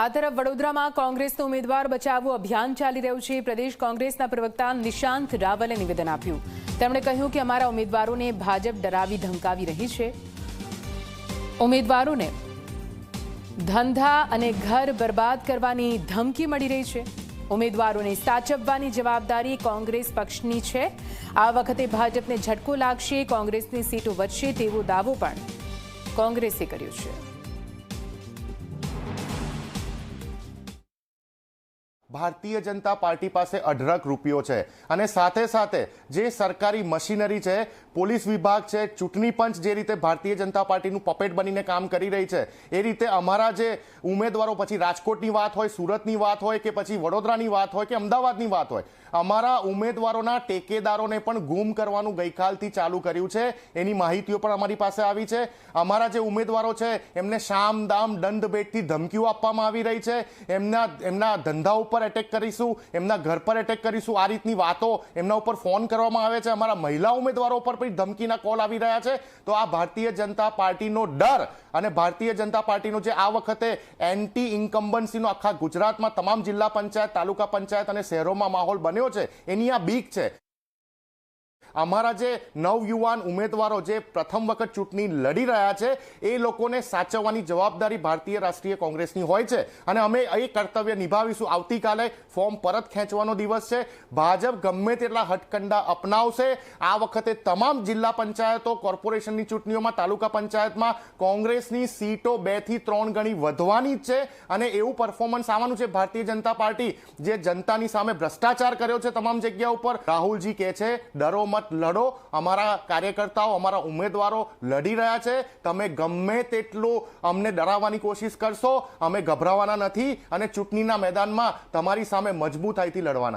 આ તરફ વડોદરામાં કોંગ્રેસનો ઉમેદવાર બચાવવું અભિયાન ચાલી રહ્યું છે। પ્રદેશ કોંગ્રેસના પ્રવક્તા નિશાંત રાવલે નિવેદન આપ્યું। તેમણે કહ્યું કે અમારા ઉમેદવારોને ભાજપ ડરાવી ધમકાવી રહી છે। ઉમેદવારોને ધંધા અને ઘર બરબાદ કરવાની ધમકી મળી રહી છે। ઉમેદવારોને સાચવવાની જવાબદારી કોંગ્રેસ પક્ષની છે। આ વખતે ભાજપને ઝટકો લાગશે, કોંગ્રેસની સીટો વધશે તેવો દાવો પણ કોંગ્રેસે કર્યો છે। ભારતીય જનતા પાર્ટી પાસે અઢળક રૂપિયો છે અને સાથે સાથે જે સરકારી મશીનરી છે, પોલીસ વિભાગ છે, ચૂંટણી પંચ જે રીતે ભારતીય જનતા પાર્ટીનું પપેટ બનીને કામ કરી રહી છે, એ રીતે અમારા જે ઉમેદવારો, પછી રાજકોટની વાત હોય, સુરતની વાત હોય કે પછી વડોદરાની વાત હોય કે અમદાવાદની વાત હોય, અમારા ઉમેદવારોના ટેકેદારોને પણ ગુમ કરવાનું ગઈકાલથી ચાલુ કર્યું છે। એની માહિતીઓ પણ અમારી પાસે આવી છે। અમારા જે ઉમેદવારો છે એમને શામ દામ દંડ ભેટથી ધમકીઓ આપવામાં આવી રહી છે। એમના ધંધા ઉપર એટેક કરીશું, એમના ઘર પર એટેક કરીશું, આ રીતની વાતો એમના ઉપર ફોન કરવામાં આવે છે। અમારા મહિલા ઉમેદવારો પર પણ ધમકીના કોલ આવી રહ્યા છે। તો આ ભારતીય જનતા પાર્ટીનો ડર અને ભારતીય જનતા પાર્ટીનો જે આ વખતે એન્ટી ઇન્કમ્બન્સીનો આખા ગુજરાતમાં તમામ જિલ્લા પંચાયત, તાલુકા પંચાયત અને શહેરોમાં માહોલ બન્યો છે, એની આ બીક છે। અમારા જે નવયુવાન ઉમેદવારો જે પ્રથમ વખત ચૂંટણી લડી રહ્યા છે, એ લોકોને સાચવવાની જવાબદારી ભારતીય રાષ્ટ્રીય કોંગ્રેસની હોય છે અને અમે એ કર્તવ્ય નિભાવીશું। આવતીકાલે ફોર્મ પરત ખેંચવાનો દિવસ છે। ભાજપ ગમે તેટલા હટકંડા અપનાવશે, આ વખતે તમામ જિલ્લા પંચાયતો, કોર્પોરેશનની ચૂંટણીઓમાં, તાલુકા પંચાયતમાં કોંગ્રેસની સીટો 2 થી 3 ગણી વધવાની જ છે અને એવું પરફોર્મન્સ આવવાનું છે। ભારતીય જનતા પાર્ટી જે જનતાની સામે ભ્રષ્ટાચાર કર્યો છે તમામ જગ્યા ઉપર, રાહુલજી કહે છે ડરો મત, લડો। અમારા કાર્યકર્તાઓ, અમારા ઉમેદવારો લડી રહ્યા છે। તમે ગમે તેટલું અમને ડરાવવાની કોશિશ કરશો, અમે ગભરાવાના નથી અને ચૂંટણીના મેદાનમાં તમારી સામે મજબૂતાઈથી લડવાના।